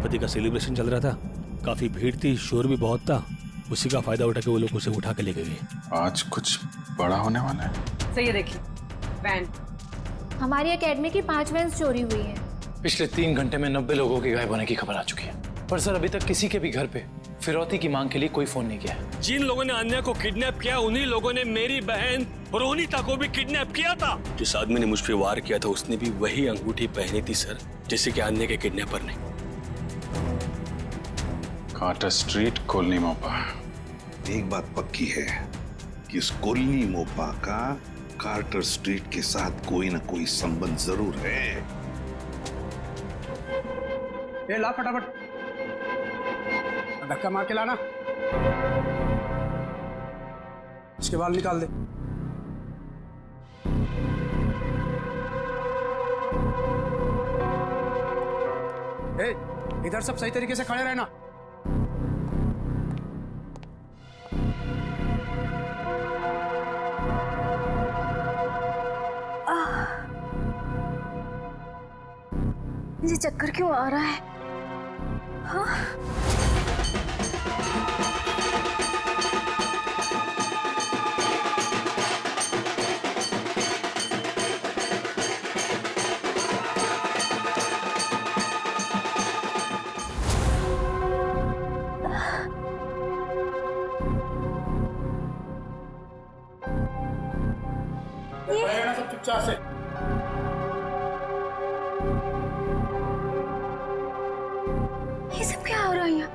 पति का सेलिब्रेशन चल रहा था, काफी भीड़ थी, शोर भी बहुत था। उसी का फायदा उठा के वो लोग उसे उठा के ले गए। आज कुछ बड़ा होने वाला है। सही है, देखिए वैन। हमारी एकेडमी की 5 वैन्स चोरी हुई हैं। पिछले 3 घंटे में 90 लोगों के गायब होने की खबर आ चुकी है, पर सर अभी तक किसी के भी घर पे फिरौती की मांग के लिए कोई फोन नहीं किया है। जिन लोगों ने अन्या को किडनैप किया, उन्हीं लोगों ने मेरी बहन रोनिता को भी किडनैप किया था। जिस आदमी ने मुझ पे वार किया था, उसने भी वही अंगूठी पहनी थी सर, जैसे कि अन्य के किडनैपर ने। Carter Street, colony Mopa. एक बात पक्की है कि इस कॉलोनी मोपा का कार्टर स्ट्रीट के साथ कोई ना कोई संबंध जरूर है। ये ला फटाफट, धक्का मार के लाना। इसके बाल निकाल दे। ए, इधर सब सही तरीके से खड़े रहना। मुझे चक्कर क्यों आ रहा है? हाँ? सब चुपचाप से। ये सब क्या हो रहा है यहाँ?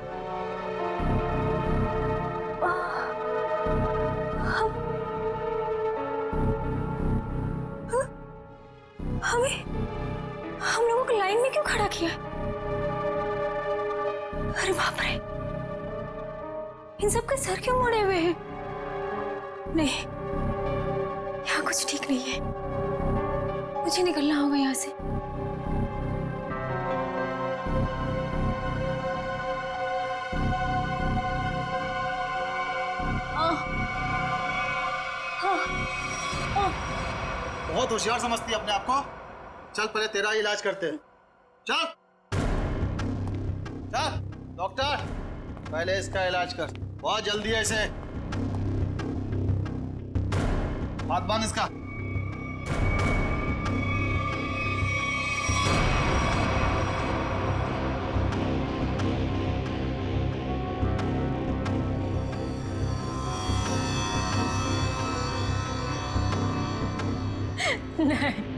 हम लोगों को लाइन में क्यों खड़ा किया? अरे बाप रे, इन सब के सर क्यों मुड़े हुए हैं? नहीं, यहाँ कुछ ठीक नहीं है। मुझे निकलना होगा यहाँ से। बहुत होशियार समझती है अपने आप को। चल पहले तेरा इलाज करते हैं। चल चल डॉक्टर, पहले इसका इलाज कर। बहुत जल्दी है इसे। हाथ बांध इसका। नहीं, नहीं।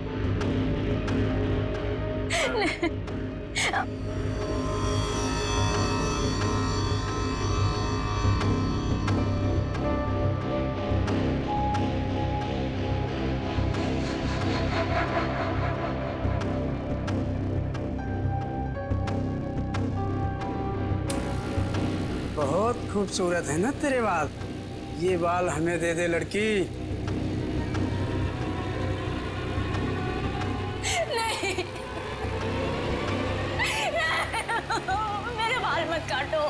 बहुत खूबसूरत है ना तेरे बाल। ये बाल हमें दे दे लड़की। नहीं, मेरे बाल मत काटो।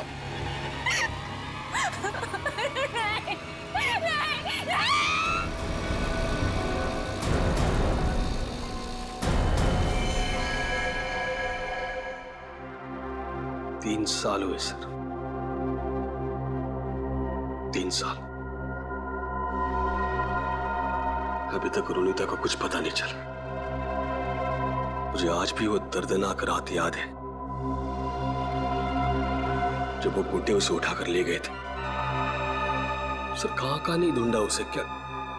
नहीं, नहीं, नहीं। 3 साल हुए सर, 3 साल। अभी तक रोनिता को कुछ पता नहीं चला। मुझे आज भी वो दर्दनाक रात याद है जब वो गुड्डे उसे उठाकर ले गए थे। सर कहां कहां नहीं ढूंढा उसे, क्या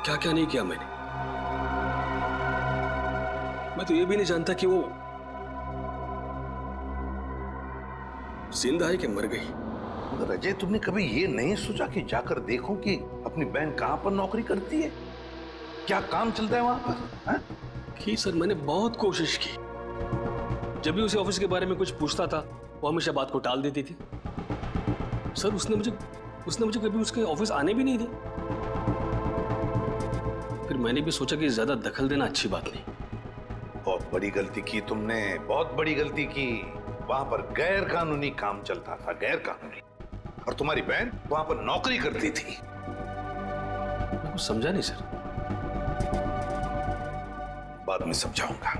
क्या क्या नहीं किया मैंने। मैं तो ये भी नहीं जानता कि वो जिंदा है कि मर गई। मगर अजय, तुमने कभी ये नहीं सोचा कि जाकर देखो कि अपनी बहन कहां पर नौकरी करती है, क्या काम चलता है वहां पर? हाँ? की सर, मैंने बहुत कोशिश की। जब भी उसे ऑफिस के बारे में कुछ पूछता था, वो हमेशा बात को टाल देती थी। सर उसने मुझे कभी उसके ऑफिस आने भी नहीं दिया। फिर मैंने भी सोचा कि ज्यादा दखल देना अच्छी बात नहीं। बहुत बड़ी गलती की तुमने, बहुत बड़ी गलती की। वहां पर गैर कानूनी काम चलता था, गैर कानूनी, और तुम्हारी बहन वहां पर नौकरी करती थी। मैं कुछ समझा नहीं सर। बाद में समझाऊंगा।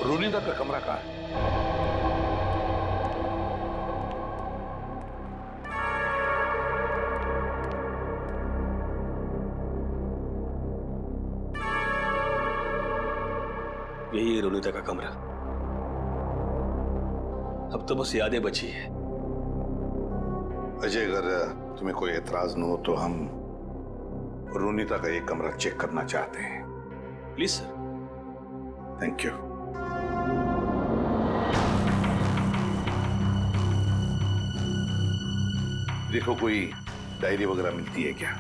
रोनिता का कमरा कहाँ है? यही है रोनिता का कमरा। अब तो बस यादें बची है। अजय, अगर तुम्हें कोई एतराज न हो तो हम रोनिता का ये कमरा चेक करना चाहते हैं। Please sir. Thank you. देखो, कोई डायरी वगैरह मिलती है क्या?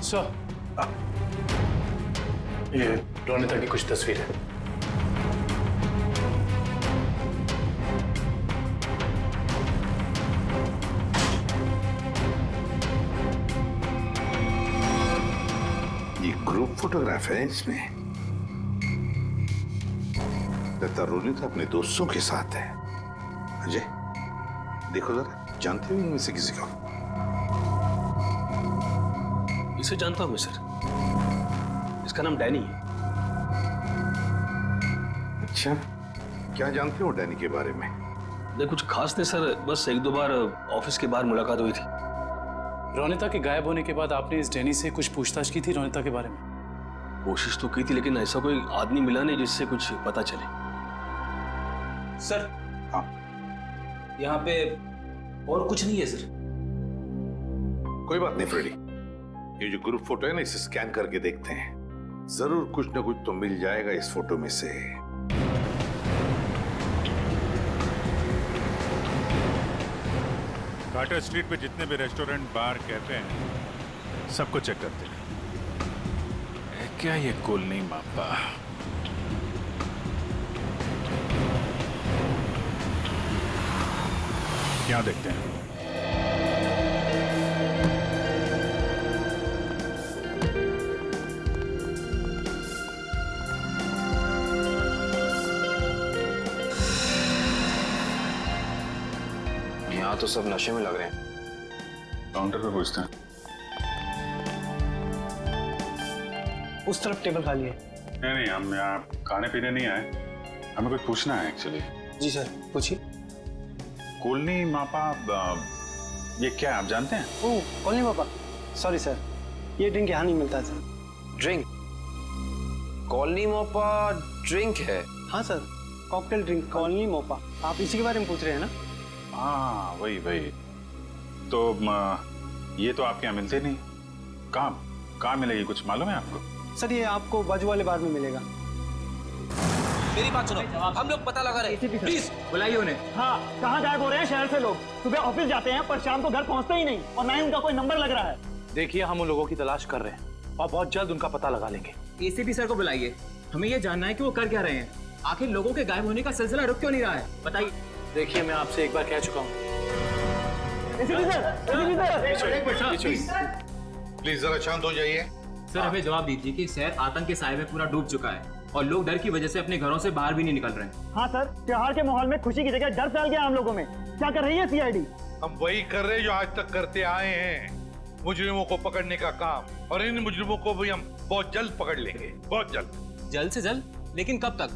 सर, ये रोनिता की कुछ तस्वीरें। ये ग्रुप फोटोग्राफ है इसमें। लगता रोनिता अपने दोस्तों के साथ है। अजय, देखो जरा, जानते हो इनमें से किसी को? इसे जानता हूं मैं सर, इसका नाम डैनी है। अच्छा, क्या जानते हो डैनी के बारे में? नहीं, कुछ खास नहीं सर, बस एक दो बार ऑफिस के बाहर मुलाकात हुई थी। रोनिता के गायब होने के बाद आपने इस डैनी से कुछ पूछताछ की थी रोनिता के बारे में? कोशिश तो की थी, लेकिन ऐसा कोई आदमी मिला नहीं जिससे कुछ पता चले। सर, हाँ, यहाँ पे और कुछ नहीं है सर। कोई बात नहीं फ्रेडी, ये जो ग्रुप फोटो है ना, इसे स्कैन करके देखते हैं। जरूर कुछ ना कुछ तो मिल जाएगा इस फोटो में से। कार्टर स्ट्रीट पे जितने भी रेस्टोरेंट, बार, कैफे हैं, सबको चेक करते हैं। क्या ये कॉलोनी मापा? क्या देखते हैं? यहाँ तो सब नशे में लग रहे हैं। काउंटर पे पूछते हैं। उस तरफ टेबल खाली है। नहीं, हम यहाँ खाने पीने नहीं आए, हमें कुछ पूछना है एक्चुअली। जी सर, पूछिए। कॉलोनी मापा, ये क्या है, आप जानते हैं? ओह, कॉलोनी पापा, सॉरी सर, ये ड्रिंक यहाँ नहीं मिलता sir. Drink? Colony Mopa drink है? हाँ sir, cocktail drink colony Mopa. आप इसी के बारे में पूछ रहे हैं ना? हाँ, वही। तो ये तो आपके यहाँ मिलते नहीं। कहाँ मिलेगी, कुछ मालूम है आपको? सर, ये आपको बाजू वाले बार में मिलेगा। मेरी बात सुनो, हम लोग पता लगा रहे हैं। प्लीज बुलाइए उन्हें। हाँ, कहाँ गायब हो रहे हैं शहर से लोग? सुबह ऑफिस जाते हैं पर शाम को घर पहुँचते ही नहीं, और ना ही उनका कोई नंबर लग रहा है। देखिए, हम उन लोगों की तलाश कर रहे हैं और बहुत जल्द उनका पता लगा लेंगे। एसीपी सर को बुलाइए, हमें ये जानना है कि वो कर क्या रहे हैं। आखिर लोगों के गायब होने का सिलसिला रुक क्यों नहीं रहा है, बताइए। देखिए, मैं आपसे एक बार कह चुका हूँ। प्लीज जरा शांत हो जाइए। सर, हमें जवाब दीजिए कि शहर आतंक के साए में पूरा डूब चुका है और लोग डर की वजह से अपने घरों से बाहर भी नहीं निकल रहे हैं। हाँ सर, त्योहार के माहौल में खुशी की जगह डर फैल गया हम लोगों में। क्या कर रही है सीआईडी? हम वही कर रहे हैं जो आज तक करते आए हैं, मुजरिमों को पकड़ने का काम। और इन मुजरिमों को भी हम बहुत जल्द पकड़ लेंगे, बहुत जल्द। जल्द से जल्द? लेकिन कब तक?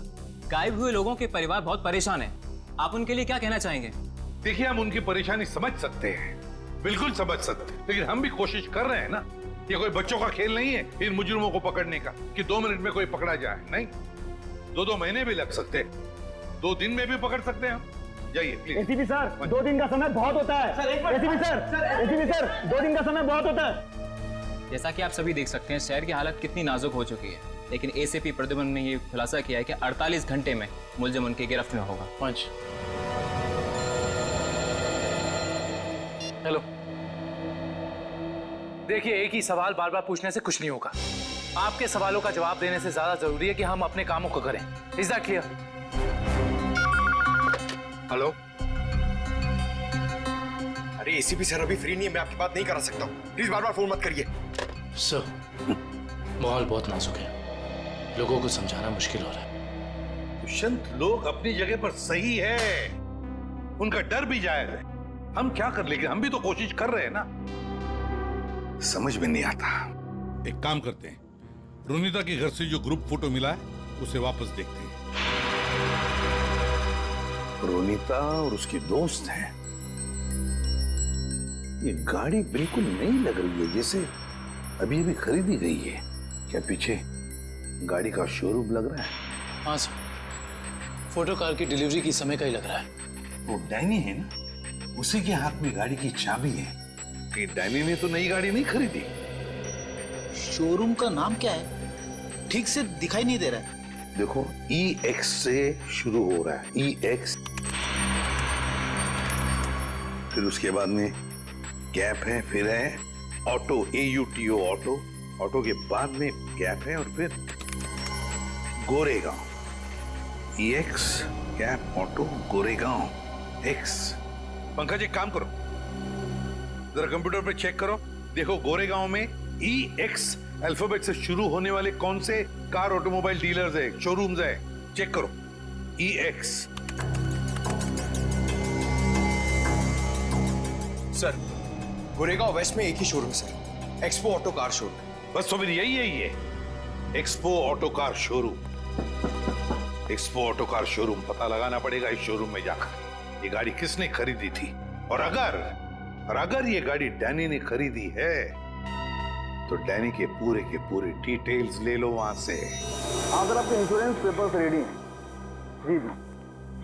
गायब हुए लोगों के परिवार बहुत परेशान हैं। आप उनके लिए क्या कहना चाहेंगे? देखिए, हम उनकी परेशानी समझ सकते हैं, बिल्कुल समझ सकते हैं, लेकिन हम भी कोशिश कर रहे हैं ना। ये कोई बच्चों का खेल नहीं है इन मुजरिमों को पकड़ने का कि 2 मिनट में कोई पकड़ा जाए। नहीं, 2 महीने भी लग सकते हैं, 2 दिन में भी पकड़ सकते हैं हम। जाइए प्लीज। एसीपी सर, 2 दिन का समय बहुत होता है। एसीपी सर, 2 दिन का समय बहुत होता है। जैसा कि आप सभी देख सकते हैं, शहर की हालत कितनी नाजुक हो चुकी है, लेकिन एसीपी प्रद्युम्न ने ये खुलासा किया है कि 48 घंटे में मुलजिम उनकी गिरफ्त में होगा। पंच, हेलो। देखिए, एक ही सवाल बार बार पूछने से कुछ नहीं होगा। आपके सवालों का जवाब देने से ज्यादा जरूरी है कि हम अपने कामों को करें। Is that clear? हेलो। अरे एसीपी सर अभी फ्री नहीं है, मैं आपकी बात नहीं करा सकता हूँ। प्लीज बार बार फोन मत करिए। सर, माहौल बहुत नाजुक है, लोगों को समझाना मुश्किल हो रहा है। दुष्यंत, लोग अपनी जगह पर सही है, उनका डर भी जायज है। हम क्या कर लेंगे, हम भी तो कोशिश कर रहे हैं ना। समझ में नहीं आता। एक काम करते हैं, रोनिता के घर से जो ग्रुप फोटो मिला है उसे वापस देखते हैं। रोनिता और उसकी दोस्त हैं। ये गाड़ी बिल्कुल नई लग रही है, जैसे अभी अभी खरीदी गई है। क्या पीछे गाड़ी का शोरूम लग रहा है? हाँ सर, फोटो कार की डिलीवरी की समय का ही लग रहा है। वो डैनी है ना, उसी के हाथ में गाड़ी की चाबी है। कि डैनी ने तो नई गाड़ी नहीं खरीदी। शोरूम का नाम क्या है? ठीक से दिखाई नहीं दे रहा है। देखो, EX से शुरू हो रहा है, EX। फिर उसके बाद में गैप है, फिर है ऑटो, AUTO ऑटो। ऑटो के बाद में गैप है और फिर Goregaon. EX gap auto Goregaon X। Pankaj एक काम करो, जरा कंप्यूटर पे चेक करो, देखो गोरेगांव में EX अल्फाबेट से शुरू होने वाले कौन से कार ऑटोमोबाइल डीलर्स है, शोरूम्स है, चेक करो। EX। सर, गोरेगांव वेस्ट में एक ही शोरूम है sir, expo auto car showroom. बस तो फिर यही है, ये expo auto car showroom. Expo auto car showroom, पता लगाना पड़ेगा इस शोरूम में जाकर ये गाड़ी किसने खरीदी थी। और अगर ये गाड़ी डैनी ने खरीदी है तो डैनी के पूरे डिटेल्स ले लो वहां से। हाँ सर, आपके इंश्योरेंस पेपर्स रेडी हैं। जी जी,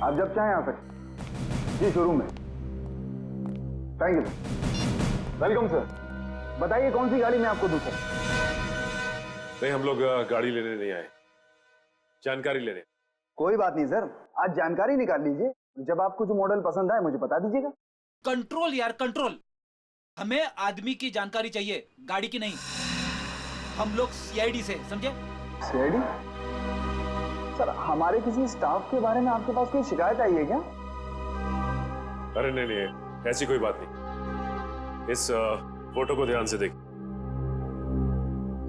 आप जब चाहें आ सकते। जी शोरूम में। Thank you sir. Welcome sir. बताइए कौन सी गाड़ी मैं आपको दूं सर? नहीं, हम लोग गाड़ी लेने नहीं आए, जानकारी लेने। कोई बात नहीं सर, आज जानकारी निकाल लीजिए। जब आपको जो मॉडल पसंद आए मुझे बता दीजिएगा। कंट्रोल यार, कंट्रोल। हमें आदमी की जानकारी चाहिए, गाड़ी की नहीं। हम लोग CID से, समझे? CID? सर, हमारे किसी स्टाफ के बारे में आपके पास कोई शिकायत आई है क्या? अरे नहीं, ऐसी कोई बात नहीं। इस फोटो को ध्यान से देख।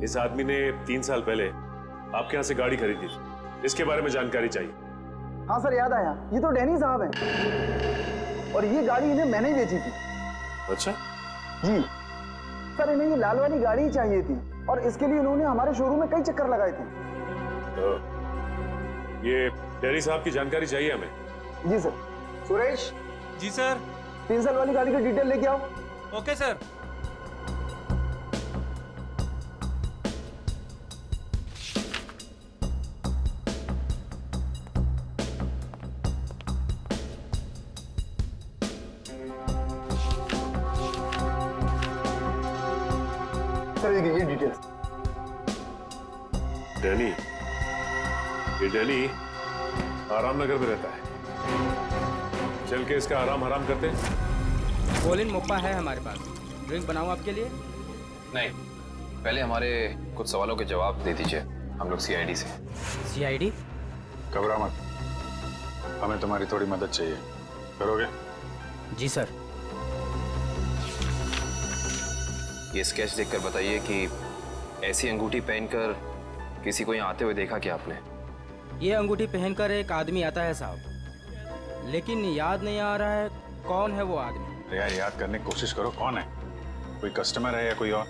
इस आदमी ने 3 साल पहले आपके यहाँ से गाड़ी खरीदी थी, इसके बारे में जानकारी चाहिए। हाँ सर, याद आया, ये तो डैनी साहब हैं और ये गाड़ी इन्हें मैंने ही बेची थी। अच्छा जी सर, इन्हें ये लाल वाली गाड़ी ही चाहिए थी और इसके लिए इन्होंने हमारे शोरूम में कई चक्कर लगाए थे। तो ये डैनी साहब की जानकारी चाहिए हमें। जी सर। सुरेश। जी सर। 3 साल वाली गाड़ी की डिटेल लेके आओ। Okay sir. सर ये डिटेल्स। डैनी, ये डैनी आराम नगर में रहता है। चल के इसका आराम हराम करते हैं। कोलिन मोप्पा है हमारे पास, ड्रिंक बनाऊं आपके लिए? नहीं, पहले हमारे कुछ सवालों के जवाब दे दीजिए। हम लोग CID से। CID? घबरा मत, हमें तुम्हारी थोड़ी मदद चाहिए, करोगे? जी सर। ये स्केच देखकर बताइए कि ऐसी अंगूठी पहनकर किसी को यहाँ आते हुए देखा क्या आपने? ये अंगूठी पहनकर एक आदमी आता है साहब, लेकिन याद नहीं आ रहा है कौन है वो आदमी। यार याद करने की कोशिश करो, कौन है? कोई कस्टमर है या कोई और?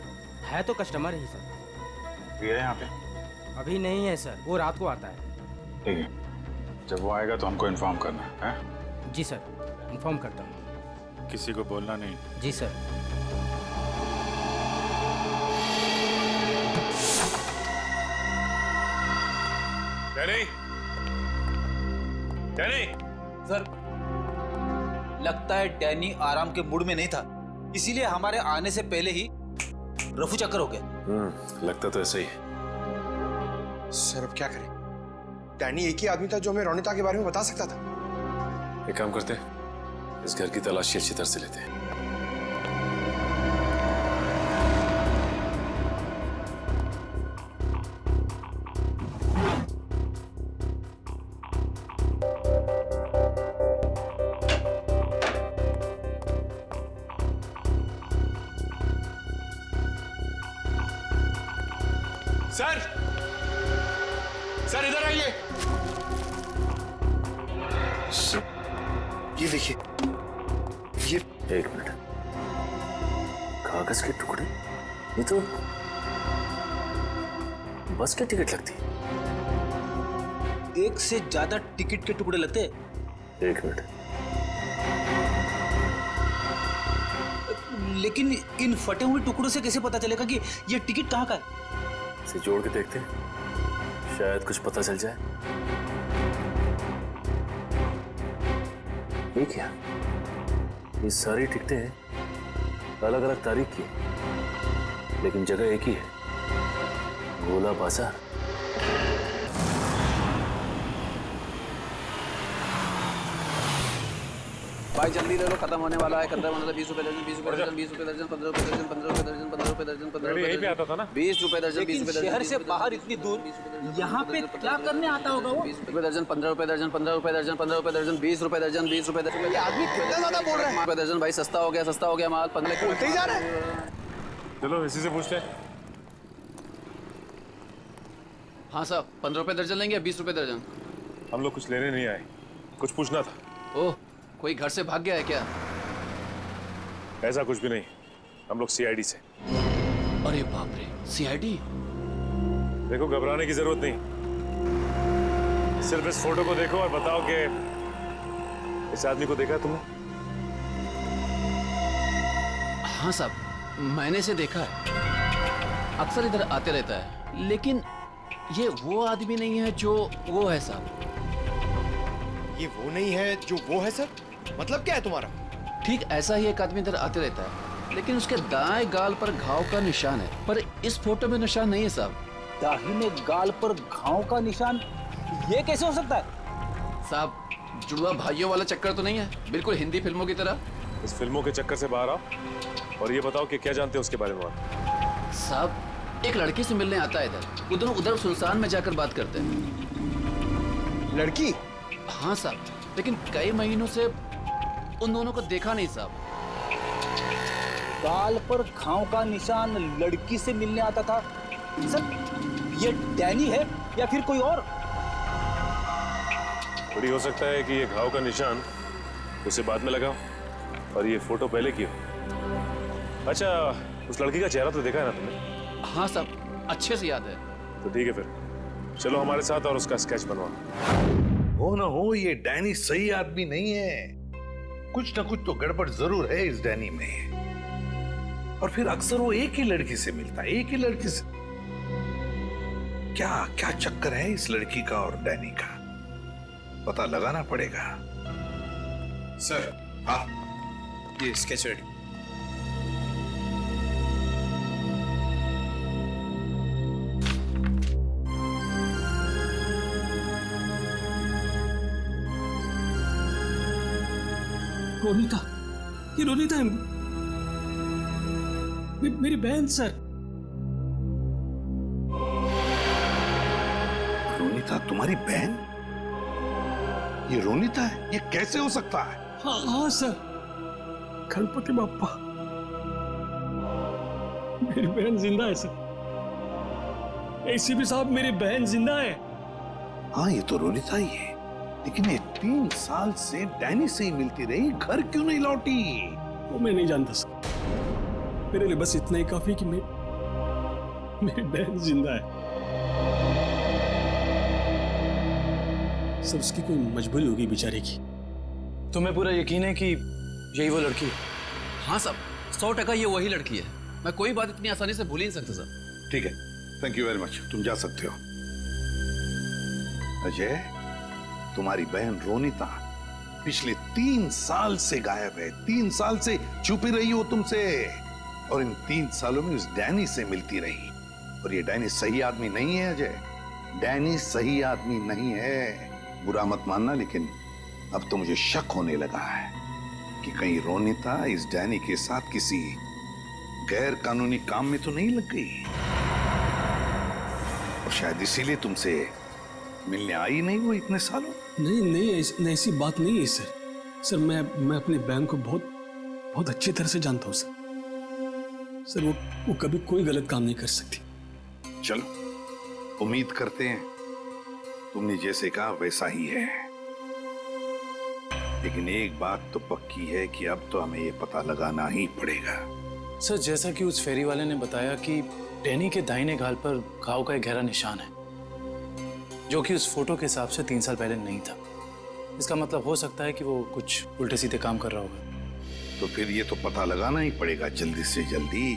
है तो कस्टमर ही सर। ये है यहाँ पे? अभी नहीं है सर, वो रात को आता है। ठीक है, जब वो आएगा तो हमको इन्फॉर्म करना है। जी सर, इन्फॉर्म करता हूँ। किसी को बोलना नहीं। जी सर। Danny, Danny. सर, लगता है डैनी आराम के मूड में नहीं था, इसीलिए हमारे आने से पहले ही रफू चक्कर हो गया। लगता तो ऐसा ही है। सर अब क्या करें? डैनी एक ही आदमी था जो हमें रोनिता के बारे में बता सकता था। एक काम करते हैं, इस घर की तलाशी अच्छी तरह से लेते हैं। सर, सर इधर आइए। ये देखिए, एक मिनट, कागज के टुकड़े? ये तो बस की टिकट लगती है। एक से ज्यादा टिकट के टुकड़े लगते हैं। एक मिनट, लेकिन इन फटे हुए टुकड़ों से कैसे पता चलेगा कि ये टिकट कहाँ का है? इसे जोड़ के देखते हैं, शायद कुछ पता चल जाए। ये क्या? ये सारी टिकटें अलग अलग तारीख की, लेकिन जगह एक ही है, गोला बाजार। भाई जल्दी ले लो, खत्म होने वाला है। 15 मतलब 20 रुपए दर्जन, 20 रुपए दर्जन, 20 रुपए दर्जन, 15 रुपए दर्जन, 15 रुपए दर्जन, 15 रुपए दर्जन, 15 रुपए दर्जन, आता था ना 20 रुपए दर्जन, 20 रुपए दर्जन। शहर से बाहर इतनी दूर यहाँ पे क्या करने आता होगा वो? 20 रुपए दर्जन, 15 रुपए दर्जन, 15 रुपए दर्जन, 15 रुपए दर्जन, 20 रुपए दर्जन, 20 रुपए दर्जन। ये आदमी कितना ज्यादा बोल रहा है। रुपए दर्जन भाई, सस्ता हो गया माल। 15 बोलते ही जा रहा है। चलो इसी से पूछते हैं। हाँ साहब, 15 रुपए दर्जन लेंगे या 20 रुपए दर्जन? हम लोग कुछ लेने नहीं आए, कुछ पूछना था। ओह, कोई घर से भाग गया है क्या? ऐसा कुछ भी नहीं, हम लोग सीआईडी से। अरे बाप रे, सीआईडी? देखो घबराने की जरूरत नहीं, सिर्फ इस फोटो को देखो और बताओ कि इस आदमी को देखा तुमने? हाँ साहब, मैंने इसे देखा है, अक्सर इधर आते रहता है, लेकिन ये वो आदमी नहीं है जो वो है साहब। ये वो नहीं है जो वो है सर? मतलब क्या है तुम्हारा? ठीक ऐसा ही एक आदमी इधर आते रहता है, लेकिन उसके दाएं गाल पर घाव का निशान है, पर इस फोटो में निशान नहीं है साहब। दाहिने गाल पर घाव का निशान, ये कैसे हो सकता है साहब? जुड़वा भाइयों वाला चक्कर तो नहीं है? बिल्कुल हिंदी फिल्मों की तरह। इस फिल्मों के चक्कर से बाहर आओ और ये बताओ कि क्या जानते हो उसके बारे में आप? साहब, एक लड़की से मिलने आता है इधर, उधर सुनसान में जाकर बात करते हैं। लड़की? हाँ साहब, लेकिन कई महीनों से उन दोनों को देखा नहीं साहब। गाल पर घाव का निशान, लड़की से मिलने आता था सर। ये डैनी है या फिर कोई और? बड़ी हो सकता है कि ये घाव का निशान उसे बाद में लगा और ये फोटो पहले की हो। अच्छा, उस लड़की का चेहरा तो देखा है ना तुमने? हाँ साहब, अच्छे से याद है। तो ठीक है फिर, चलो हमारे साथ और उसका स्केच बनवाओ। हो ना हो, ये डैनी सही आदमी नहीं है। कुछ ना कुछ तो गड़बड़ जरूर है इस डैनी में। और फिर अक्सर वो एक ही लड़की से मिलता है, एक ही लड़की से। क्या क्या चक्कर है इस लड़की का और डैनी का? पता लगाना पड़ेगा। सर, हाँ, ये स्केच रेडी। रोनिता, ये रोनिता है, मेरी बहन सर। रोनिता तुम्हारी बहन? ये रोनिता है? ये कैसे हो सकता है? हाँ सर, गणपति बाप्पा, मेरी बहन जिंदा है सर। एसीपी साहब, मेरी बहन जिंदा है। हाँ, ये तो रोनिता ही है, लेकिन ये 3 साल से डैनी से ही मिलती रही, घर क्यों नहीं लौटी? वो मैं नहीं जानता सर, मेरे लिए बस इतना ही काफी कि मेरी बहन जिंदा है सर। उसकी कोई मजबूरी होगी बेचारे की। तुम्हें पूरा यकीन है कि यही वो लड़की है? हाँ साहब, 100% ये वही लड़की है। मैं कोई बात इतनी आसानी से भूल ही नहीं सकता सर। ठीक है, थैंक यू वेरी मच, तुम जा सकते हो। अजय, तुम्हारी बहन रोनिता पिछले 3 साल से गायब है। 3 साल से छुपी रही हो तुमसे, और इन 3 सालों में उस डैनी से मिलती रही। और ये डैनी सही आदमी नहीं है अजय, डैनी सही आदमी नहीं है। बुरा मत मानना, लेकिन अब तो मुझे शक होने लगा है कि कहीं रोनिता इस डैनी के साथ किसी गैर कानूनी काम में तो नहीं लग गई, और शायद इसीलिए तुमसे मिलने आई नहीं वो इतने सालों। नहीं, ऐसी बात नहीं है सर। सर, मैं अपने बहन को बहुत अच्छी तरह से जानता हूँ सर। सर, वो कभी कोई गलत काम नहीं कर सकती। चलो, उम्मीद करते हैं तुमने जैसे कहा वैसा ही है। लेकिन एक बात तो पक्की है कि अब तो हमें ये पता लगाना ही पड़ेगा। सर, जैसा कि उस फेरी वाले ने बताया कि डैनी के दाहिने गाल पर घाव का एक गहरा निशान है, जो कि उस फोटो के हिसाब से 3 साल पहले नहीं था। इसका मतलब हो सकता है कि वो कुछ उल्टे सीधे काम कर रहा होगा। तो फिर ये तो पता लगाना ही पड़ेगा जल्दी से जल्दी,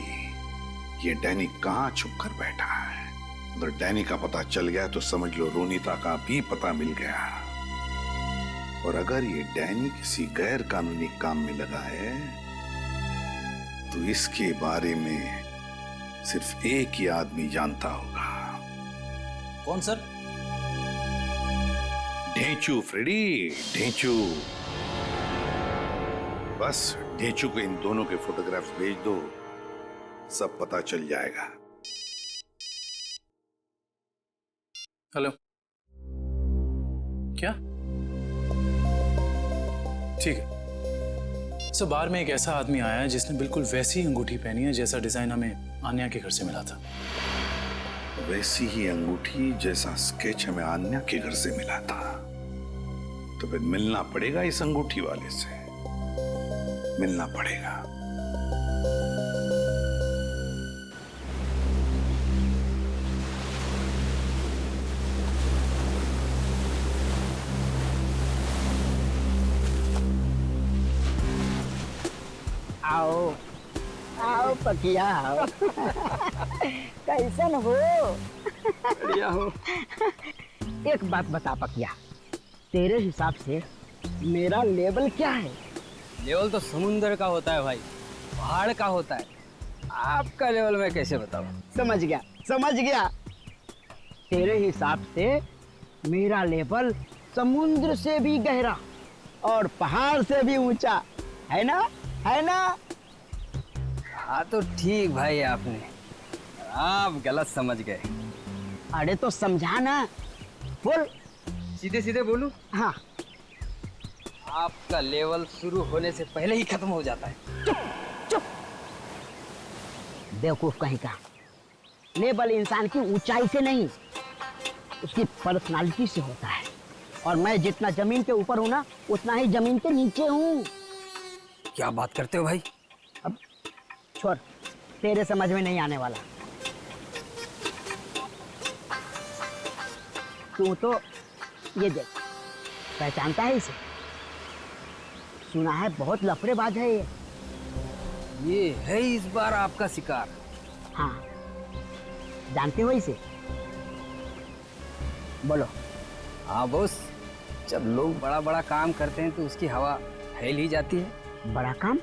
ये डैनी कहाँ छुप कर बैठा है। अगर डैनी का पता चल गया तो समझ लो रोनीता का भी पता मिल गया। और अगर ये डैनी किसी गैर कानूनी काम में लगा है तो इसके बारे में सिर्फ एक ही आदमी जानता होगा। कौन सर? ढेंचू फ्रेडी, ढेंचू। बस ढेंचू को इन दोनों के फोटोग्राफ्स भेज दो, सब पता चल जाएगा। हेलो, क्या? ठीक है सर, बार में एक ऐसा आदमी आया है जिसने बिल्कुल वैसी ही अंगूठी पहनी है जैसा डिजाइन हमें आन्या के घर से मिला था। वैसी ही अंगूठी जैसा स्केच हमें आन्या के घर से मिला था। तो फिर मिलना पड़ेगा इस अंगूठी वाले से, मिलना पड़ेगा। आओ आओ पकिया आओ। कैसन हो? बढ़िया हो। एक बात बता पकिया, तेरे हिसाब से मेरा लेवल क्या है? लेवल तो समुंदर का होता है भाई, पहाड़ का होता है। आपका लेवल मैं कैसे बताऊं? समझ गया समझ गया। तेरे हिसाब से मेरा लेवल समुद्र से भी गहरा और पहाड़ से भी ऊंचा है ना, है ना? हाँ तो ठीक भाई, आपने आप गलत समझ गए। अरे तो समझा ना, बोल। सीधे सीधे बोलूं? हाँ। आपका लेवल शुरू होने से पहले ही खत्म हो जाता है। चुप चुप, बेवकूफ कहीं का। लेवल इंसान की ऊंचाई से नहीं, उसकी पर्सनालिटी से होता है। और मैं जितना जमीन के ऊपर हूं ना, उतना ही जमीन के नीचे हूं। क्या बात करते हो भाई? अब छोड़, तेरे समझ में नहीं आने वाला। तू तो ये देख, पहचानता है इसे? सुना है बहुत लफड़ेबाज है ये है इस बार आपका शिकार। हाँ, जानते हो इसे? बोलो। हाँ बॉस, जब लोग बड़ा बड़ा काम करते हैं तो उसकी हवा फैल ही जाती है। बड़ा काम?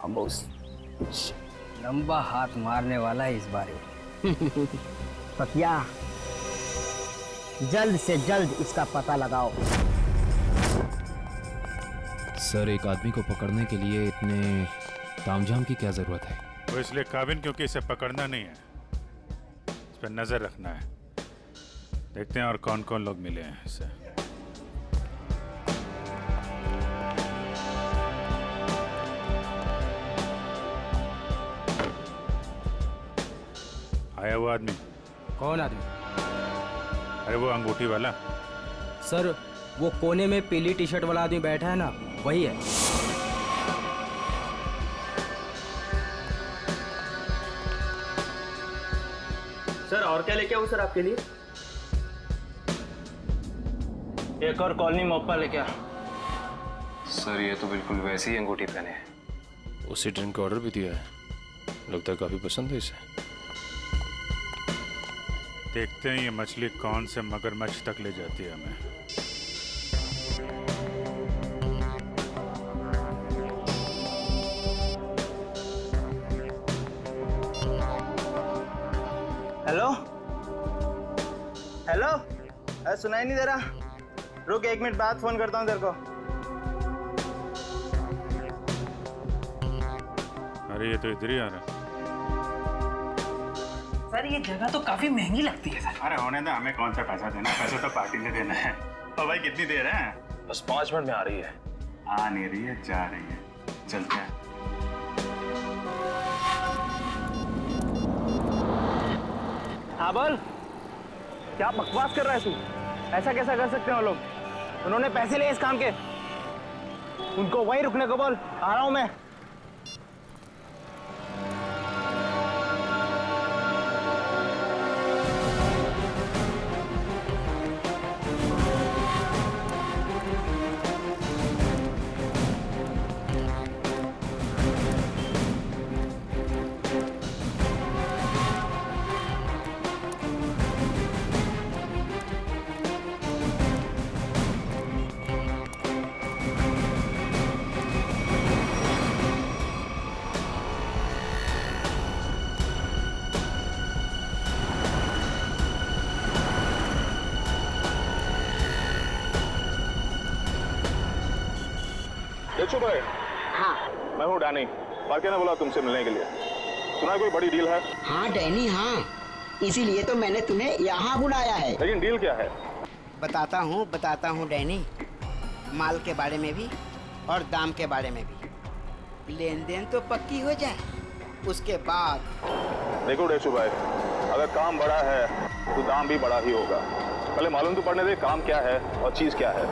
हाँ बॉस, कुछ लंबा हाथ मारने वाला है इस बार। पकिया, जल्द से जल्द इसका पता लगाओ। सर, एक आदमी को पकड़ने के लिए इतने तामझाम की क्या जरूरत है? वो इसलिए काबिन क्योंकि इसे पकड़ना नहीं है, इस पर नजर रखना है। देखते हैं और कौन कौन लोग मिले हैं इससे। आया वो आदमी? कौन आदमी? अरे वो अंगूठी वाला। सर, वो कोने में पीली टी शर्ट वाला आदमी बैठा है ना, वही है। सर, और क्या लेके आऊं सर आपके लिए? एक और कॉलोनी मोप्पा लेके आ। सर, ये तो बिल्कुल वैसी ही अंगूठी पहने है। उसी ड्रिंक का ऑर्डर भी दिया है, लगता है काफी पसंद है इसे। देखते हैं ये मछली कौन से मगरमच्छ तक ले जाती है हमें। हेलो हेलो, अरे सुनाई नहीं दे रहा? रुक, 1 मिनट बाद फोन करता हूँ तेरे को। अरे ये तो इधर ही आ रहा है। सर, ये जगह तो काफी महंगी लगती है सर। अरे होने दो, हमें कौन सा पैसा देना है, पैसा तो पार्टी ने देना है। तो भाई कितनी देर है? बस 5 मिनट में आ रही है। आ नहीं रही है, जा रही है। चलते हैं। हाँ बोल, क्या बकवास कर रहा है तू? ऐसा कैसा कर सकते हैं वो लोग? उन्होंने पैसे लिए इस काम के। उनको वहीं रुकने को बोल, आ रहा हूं मैं। भाई, हाँ मैं हूँ डैनी। पार्के ने बोला तुमसे मिलने के लिए। सुना है कोई बड़ी डील है? हाँ डैनी, हाँ इसीलिए तो मैंने तुम्हें यहाँ बुलाया है। लेकिन डील क्या है? बताता हूँ डैनी। माल के बारे में भी और दाम के बारे में भी। लेन देन तो पक्की हो जाए, उसके बाद। देखो डेशु भाई, अगर काम बड़ा है तो दाम भी बड़ा ही होगा। पहले मालूम तो पड़ने दे काम क्या है और चीज क्या है।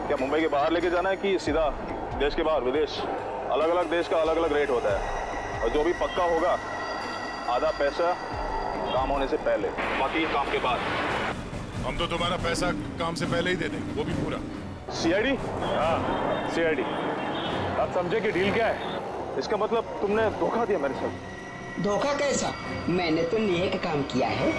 क्या मुंबई के बाहर लेके जाना है कि सीधा देश के बाहर? विदेश, अलग अलग देश का अलग अलग रेट होता है। और जो भी पक्का होगा, आधा पैसा काम होने से पहले, बाकी काम के बाद। हम तो तुम्हारा पैसा काम से पहले ही दे देंगे, वो भी पूरा। सीआईडी? हाँ सीआईडी। आप समझे कि डील क्या है? इसका मतलब तुमने धोखा दिया मेरे साथ। धोखा कैसा? मैंने तो नेक काम किया है।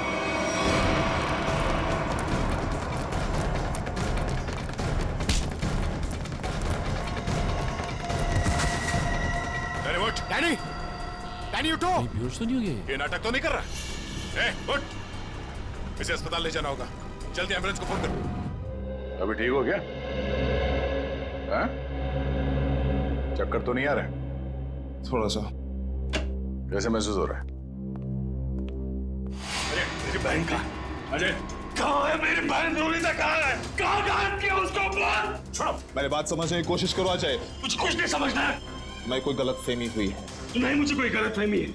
डैनी, डैनी उठो। बेहोश तो नहीं हो गए? ये नाटक तो नहीं कर रहा? उठ, इसे अस्पताल ले जाना होगा। जल्दी एम्बुलेंस को फोन कर। अभी ठीक हो गया? हाँ? चक्कर तो नहीं आ रहे? थोड़ा सा। कैसे महसूस हो रहा है? अरे मेरी बहन कहाँ? अरे कहाँ है मेरी बहन? रोनिता कहाँ है? कहाँ गायब किया उसको? बोल। छोड़ो। मेरी बात समझने की कोशिश करो अजय। मुझे कुछ नहीं समझना है। मैं कोई गलत फहमी हुई है। नहीं, मुझे कोई गलत फहमी है।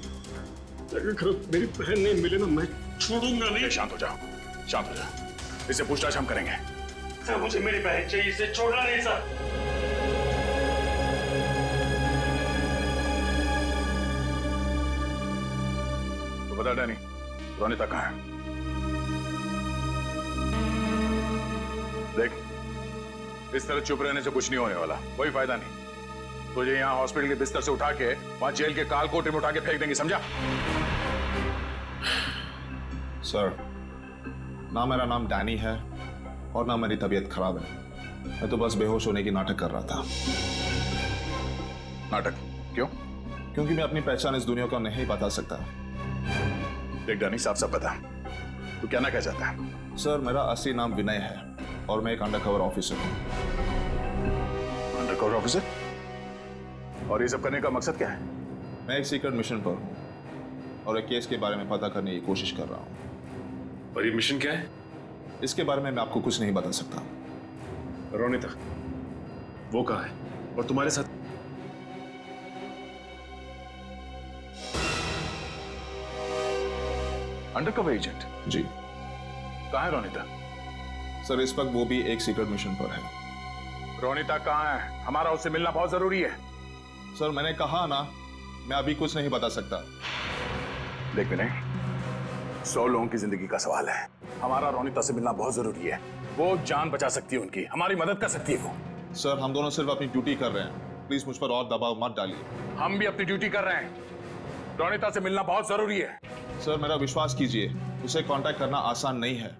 अगर मेरी बहन नहीं मिले ना, मैं छोड़ूंगा नहीं। शांत हो जाओ, शांत हो जाओ। इसे पूछताछ हम करेंगे। सर मुझे मेरी बहन चाहिए, इसे छोड़ना नहीं सर। तो बता डैनी, रोनिता कहाँ है? देख, इस तरह चुप रहने से कुछ नहीं होने वाला, कोई फायदा नहीं। तुझे यहाँ हॉस्पिटल के बिस्तर से उठा के वहां जेल के काल कोठरी में उठा के फेंक देंगे, समझा? सर, ना मेरा नाम डैनी है और ना मेरी तबीयत खराब है। मैं तो बस बेहोश होने की नाटक कर रहा था। नाटक? क्यों? क्योंकि मैं अपनी पहचान इस दुनिया को नहीं बता सकता। देख डैनी, साफ साफ बता, तू क्या ना कह चाहता है? सर, मेरा असली नाम विनय है और मैं एक अंडरकवर ऑफिसर हूँ। Undercover officer? और ये सब करने का मकसद क्या है? मैं एक सीक्रेट मिशन पर हूँ और एक केस के बारे में पता करने की कोशिश कर रहा हूँ। और ये मिशन क्या है? इसके बारे में मैं आपको कुछ नहीं बता सकता। रोनिता, वो कहाँ है? और तुम्हारे साथ? Undercover agent? जी। कहाँ है रोनिता? सर, इस वक्त वो भी एक सीक्रेट मिशन पर है। रोनिता कहाँ है? हमारा उससे मिलना बहुत जरूरी है। सर, मैंने कहा ना, मैं अभी कुछ नहीं बता सकता। देख विनय, 100 लोगों की जिंदगी का सवाल है। हमारा रोनिता से मिलना बहुत जरूरी है। वो जान बचा सकती है उनकी, हमारी मदद कर सकती है वो। सर, हम दोनों सिर्फ अपनी ड्यूटी कर रहे हैं। प्लीज मुझ पर और दबाव मत डालिए। हम भी अपनी ड्यूटी कर रहे हैं। रोनिता से मिलना बहुत जरूरी है। सर, मेरा विश्वास कीजिए, उसे कांटेक्ट करना आसान नहीं है।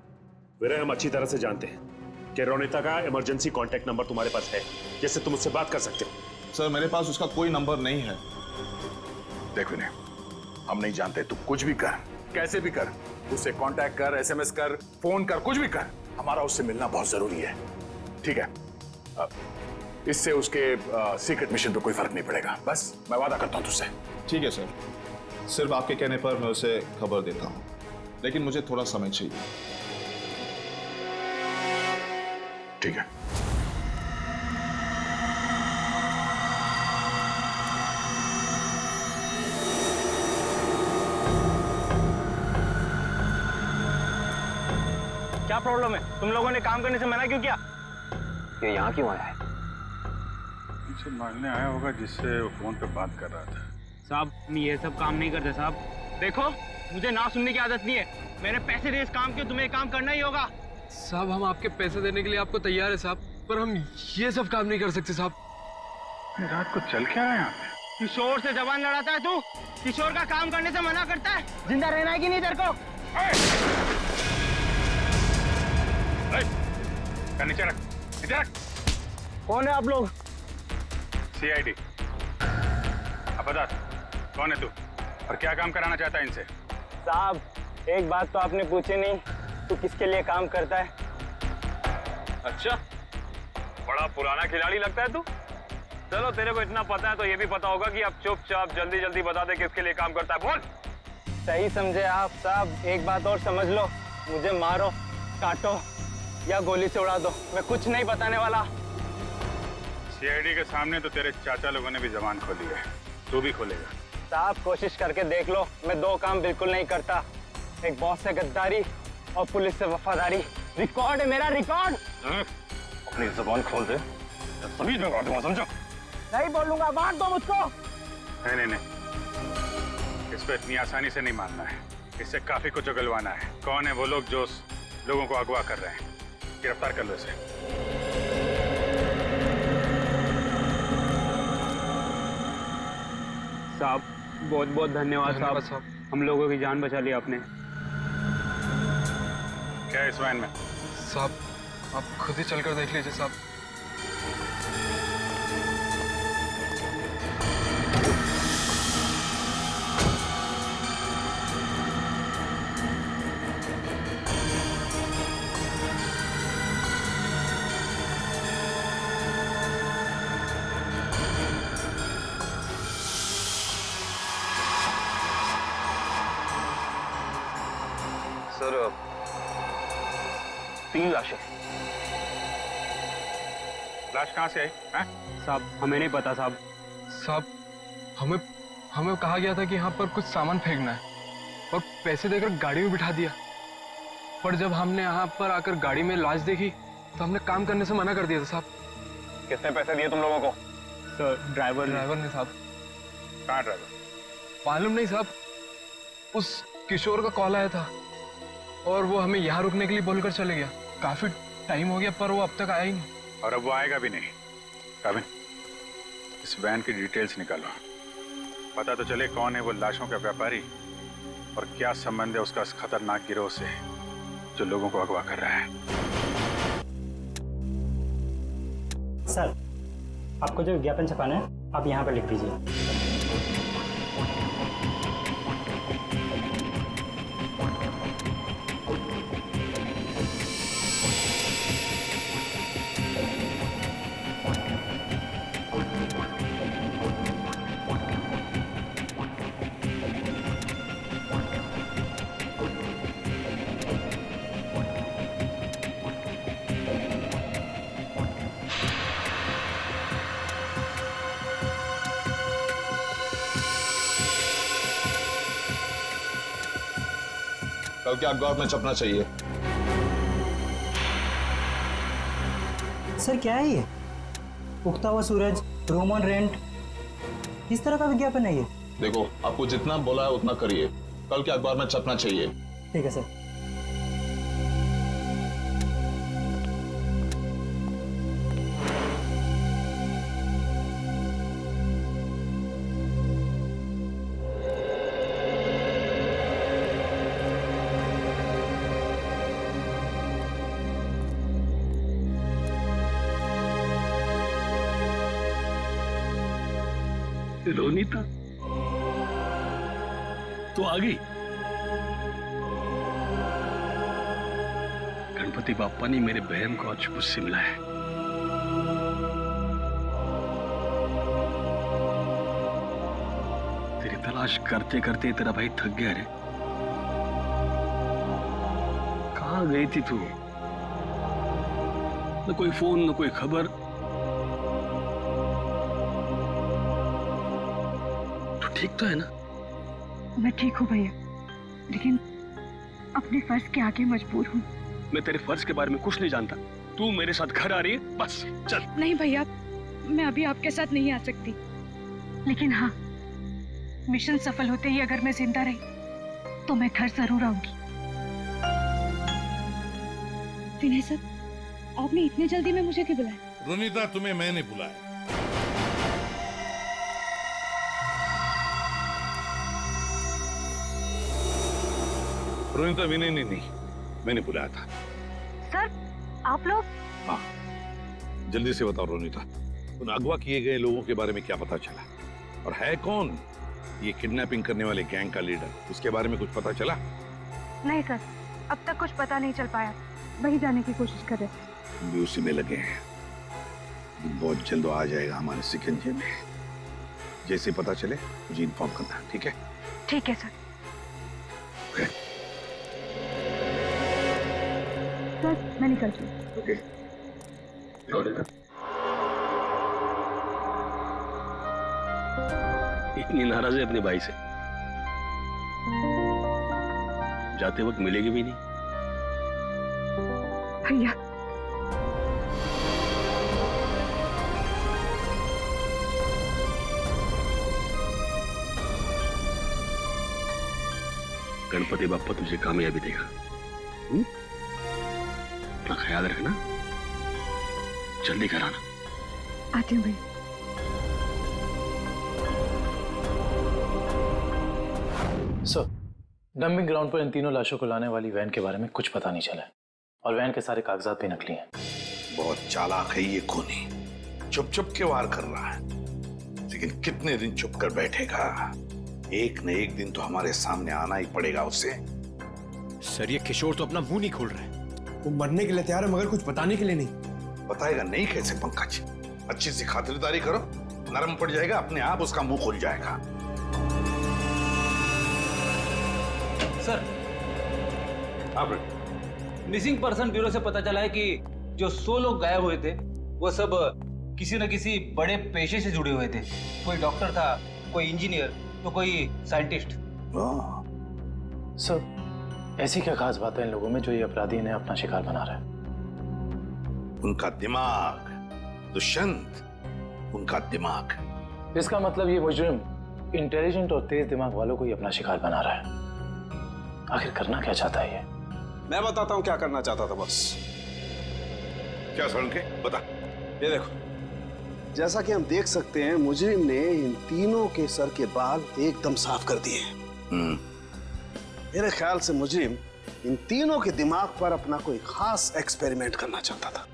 विनय, हम अच्छी तरह से जानते हैं कि रोनिता का इमरजेंसी कांटेक्ट नंबर तुम्हारे पास है, जिससे तुम उससे बात कर सकते हो। सर, मेरे पास उसका कोई नंबर नहीं है। देख विनय, हम नहीं जानते, तू कुछ भी कर, कैसे भी कर, उससे कांटेक्ट कर, एसएमएस कर, फोन कर, कुछ भी कर, हमारा उससे मिलना बहुत जरूरी है, ठीक है? इससे उसके सीक्रेट मिशन पे कोई फर्क नहीं पड़ेगा। बस मैं वादा करता हूं तुझसे। ठीक है सर, सिर्फ आपके कहने पर मैं उसे खबर देता हूं, लेकिन मुझे थोड़ा समय चाहिए। ठीक है। क्या प्रॉब्लम है? तुम लोगों ने काम करने से मना क्यों किया? ये यहाँ क्यों आया है? से मांगने आया होगा जिससे वो फोन पे बात कर रहा था। साहब हम ये सब काम नहीं करते साहब। देखो मुझे ना सुनने की आदत नहीं है। मैंने पैसे दिए इस काम के, तुम्हें काम करना ही होगा। साहब हम आपके पैसे देने के लिए आपको तैयार है साहब, पर हम ये सब काम नहीं कर सकते साहब। रात को चल क्या रहा है यहाँ पे? किशोर से जबान लड़ाता है तू। किशोर का काम करने से मना करता है। जिंदा रहना है कि नहीं तेरे को? नीचे रख, नीचे रख। कौन है आप लोग? CID। अब बता कौन है तू और क्या काम कराना चाहता है इनसे? साहब एक बात तो आपने पूछी नहीं, तू किसके लिए काम करता है? अच्छा, बड़ा पुराना खिलाड़ी लगता है तू। चलो तेरे को इतना पता है तो ये भी पता होगा कि अब चुपचाप जल्दी जल्दी बता दे किसके लिए काम करता है। बोल। सही समझे आप साहब। एक बात और समझ लो, मुझे मारो, काटो या गोली से उड़ा दो, मैं कुछ नहीं बताने वाला। CID के सामने तो तेरे चाचा लोगों ने भी जबान खोली है, तू भी खोलेगा। साहब कोशिश करके देख लो, मैं दो काम बिल्कुल नहीं करता। एक बॉस से गद्दारी और पुलिस से वफादारी। रिकॉर्ड है मेरा, रिकॉर्ड। अपनी जुबान खोल दे, सभी में बांट दूंगा, समझो? नहीं बोलूंगा, बांट दो मुझको। नहीं, इस पे इतनी आसानी से नहीं मानना है। इससे काफी कुछ उगलवाना है। कौन है वो लोग जो लोगों को अगवा कर रहे हैं? गिरफ्तार कर लो इसे। साहब बहुत बहुत धन्यवाद साहब, हम लोगों की जान बचा ली आपने। क्या है इस वैन में? साहब आप खुद ही चलकर देख लीजिए साहब। सर 3 लाशें। लाश कहाँ से आई? साहब हमें नहीं पता साहब। साहब हमें कहा गया था कि यहाँ पर कुछ सामान फेंकना है और पैसे देकर गाड़ी में बिठा दिया, पर जब हमने यहाँ पर आकर गाड़ी में लाश देखी तो हमने काम करने से मना कर दिया था साहब। किसने पैसे दिए तुम लोगों को? सर ड्राइवर ने साहब। कहाँ ड्राइवर? मालूम नहीं साहब, उस किशोर का कॉल आया था और वो हमें यहाँ रुकने के लिए बोलकर चले गया। काफी टाइम हो गया पर वो अब तक आया ही नहीं। और अब वो आएगा भी नहीं। काबिन, इस वैन की डिटेल्स निकालो, पता तो चले कौन है वो लाशों का व्यापारी और क्या संबंध है उसका इस खतरनाक गिरोह से जो लोगों को अगवा कर रहा है। सर आपको जो विज्ञापन छपाना है आप यहाँ पर लिख दीजिए। कल के अखबार में छपना चाहिए। सर क्या है ये? उगता हुआ सूरज, रूम ऑन रेंट, किस तरह का विज्ञापन है ये? देखो आपको जितना बोला है उतना करिए, कल के अखबार में छपना चाहिए। ठीक है सर। रोनीता तो आ गई। गणपति बापा ने मेरे बहन को आज मुझसे मिला है। तेरी तलाश करते करते तेरा भाई थक गया रे। कहाँ गई थी तू? न कोई फोन न कोई खबर। ठीक तो है ना? मैं ठीक हूँ भैया, लेकिन अपने फर्ज के आगे मजबूर हूँ। मैं तेरे फर्ज के बारे में कुछ नहीं जानता। तू मेरे साथ घर आ रही है, बस चल। नहीं भैया, मैं अभी आपके साथ नहीं आ सकती, लेकिन हाँ, मिशन सफल होते ही अगर मैं जिंदा रही तो मैं घर जरूर आऊंगी। विनय सर, आपने इतनी जल्दी में मुझे क्यों बुलाया? रुनीता, तुम्हें मैंने बुलाया। रुनीता, विनय ने नहीं, मैंने बुलाया था। सर, आप लोग? हाँ, जल्दी से बताओ रुनीता, उन अगवा किए गए लोगों के बारे में क्या पता चला? और है कौन ये किडनैपिंग करने वाले गैंग का लीडर? उसके बारे में कुछ पता चला? नहीं सर, अब तक कुछ पता नहीं चल पाया, वही जाने की कोशिश कर रहे। हम भी उसी में लगे हैं। बहुत जल्द आ जाएगा हमारे शिकंजे में। जैसे पता चले मुझे इन्फॉर्म करना, ठीक है? ठीक है सर। सर, मैं निकलती हूँ। ओके। इतनी नाराज है अपने भाई से, जाते वक्त मिलेगी भी नहीं। भैया, गणपति बाप्पा तुझे कामयाबी देगा। अपना ख्याल रखना, जल्दी घर आना। आती हूँ भैया। सर, डंपिंग ग्राउंड पर इन तीनों लाशों को लाने वाली वैन के बारे में कुछ पता नहीं चला है और वैन के सारे कागजात भी नकली हैं। बहुत चालाक है ये खूनी, चुप चुप के वार कर रहा है, लेकिन कितने दिन चुप कर बैठेगा? एक न एक दिन तो हमारे सामने आना ही पड़ेगा उसे। सर, ये किशोर तो अपना मुंह नहीं खोल रहा है। वो मरने के लिए तैयार है मगर कुछ बताने के लिए नहीं। बताएगा नहीं कैसे पंकज? अच्छी सी खातिरदारी करो, नरम पड़ जाएगा, अपने आप उसका मुंह खुल जाएगा। सर, मिसिंग पर्सन ब्यूरो से पता चला है कि जो 100 लोग गायब हुए थे वो सब किसी न किसी बड़े पेशे से जुड़े हुए थे। कोई डॉक्टर था, कोई इंजीनियर, तो कोई साइंटिस्ट। सर, ऐसी क्या खास बात है इन लोगों में जो ये अपराधी इन्हें अपना शिकार बना रहा है? उनका दिमाग दुष्यंत, उनका दिमाग। इसका मतलब ये मुजरिम इंटेलिजेंट और तेज दिमाग वालों को ही अपना शिकार बना रहा है। आखिर करना क्या चाहता है ये? मैं बताता हूँ क्या करना चाहता था बस। क्या सड़के? बता। ये देखो, जैसा कि हम देख सकते हैं, मुजरिम ने इन तीनों के सर के बाल एकदम साफ कर दिए। मेरे ख्याल से मुजरिम इन तीनों के दिमाग पर अपना कोई खास एक्सपेरिमेंट करना चाहता था।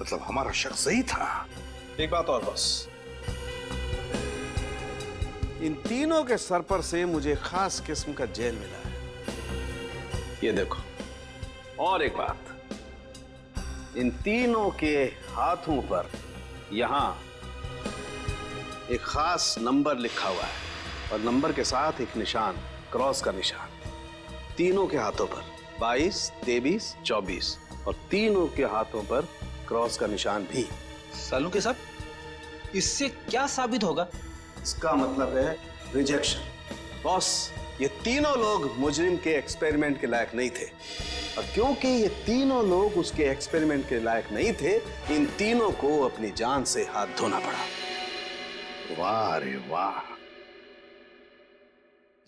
मतलब हमारा शक सही था। एक बात और बस, इन तीनों के सर पर से मुझे खास किस्म का जेल मिला है। ये देखो, और एक बात, इन तीनों के हाथों पर यहां एक खास नंबर लिखा हुआ है और नंबर के साथ एक निशान, क्रॉस का निशान। तीनों के हाथों पर 22, 23, 24 और तीनों के हाथों पर क्रॉस का निशान भी। सालू के साथ इससे क्या साबित होगा? इसका मतलब है रिजेक्शन। बॉस, ये तीनों लोग मुजरिम के एक्सपेरिमेंट के लायक नहीं थे और क्योंकि ये तीनों लोग उसके एक्सपेरिमेंट के लायक नहीं थे, इन तीनों को अपनी जान से हाथ धोना पड़ा। वाह रे वाह!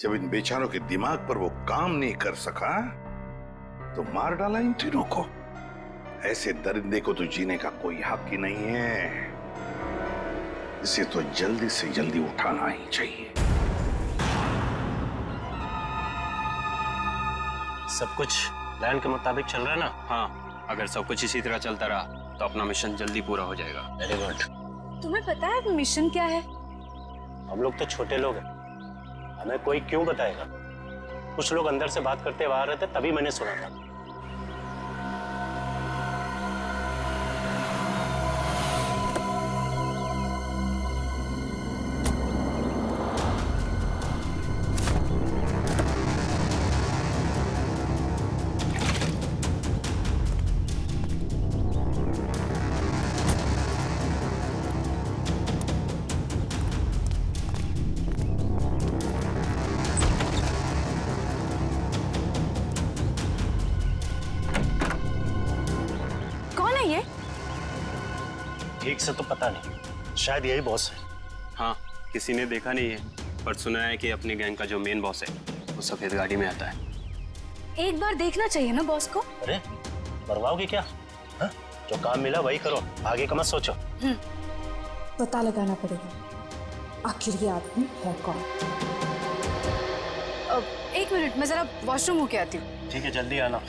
जब इन बेचारों के दिमाग पर वो काम नहीं कर सका तो मार डाला इन तीनों को। ऐसे दरिंदे को तो जीने का कोई हक ही नहीं है। इसे तो जल्दी से जल्दी उठाना ही चाहिए। सब कुछ प्लान के मुताबिक चल रहा है ना? हाँ, अगर सब कुछ इसी तरह चलता रहा तो अपना मिशन जल्दी पूरा हो जाएगा। Very good. तुम्हें पता है मिशन क्या है? हम लोग तो छोटे लोग हैं, हमें कोई क्यों बताएगा? कुछ लोग अंदर से बात करते हुए आ रहे थे, तभी मैंने सुना था। ठीक से तो पता नहीं, शायद यही बॉस है। हाँ, किसी ने देखा नहीं है, पर सुना है कि अपनी गैंग का जो मेन बॉस है वो सफेद गाड़ी में आता है। एक बार देखना चाहिए ना बॉस को। अरे मरवाओगी क्या? हा? जो काम मिला वही करो, आगे का मत सोचो। पता लगाना पड़ेगा आखिर ये आदमी है कौन। एक मिनट, मैं जरा वॉशरूम होके आती हूँ। ठीक है, जल्दी आना।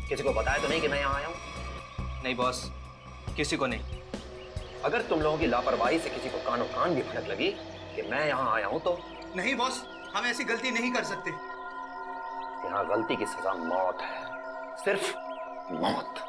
किसी को बताया तो नहीं कि मैं यहाँ आया हूँ? नहीं बॉस, किसी को नहीं। अगर तुम लोगों की लापरवाही से किसी को कानो कान भी भनक लगी कि मैं यहाँ आया हूँ तो? नहीं बॉस, हम ऐसी गलती नहीं कर सकते। यहाँ गलती की सजा मौत है, सिर्फ मौत।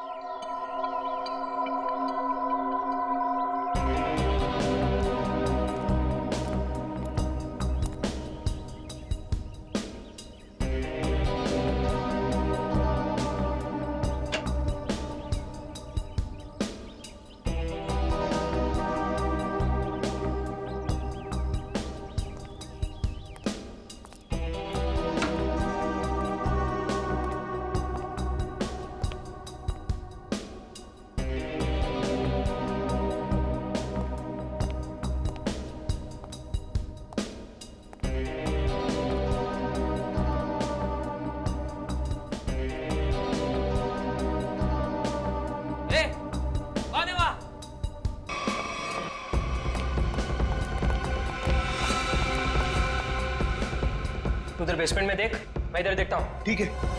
उधर बेसमेंट में देख, मैं इधर देखता हूँ। ठीक है।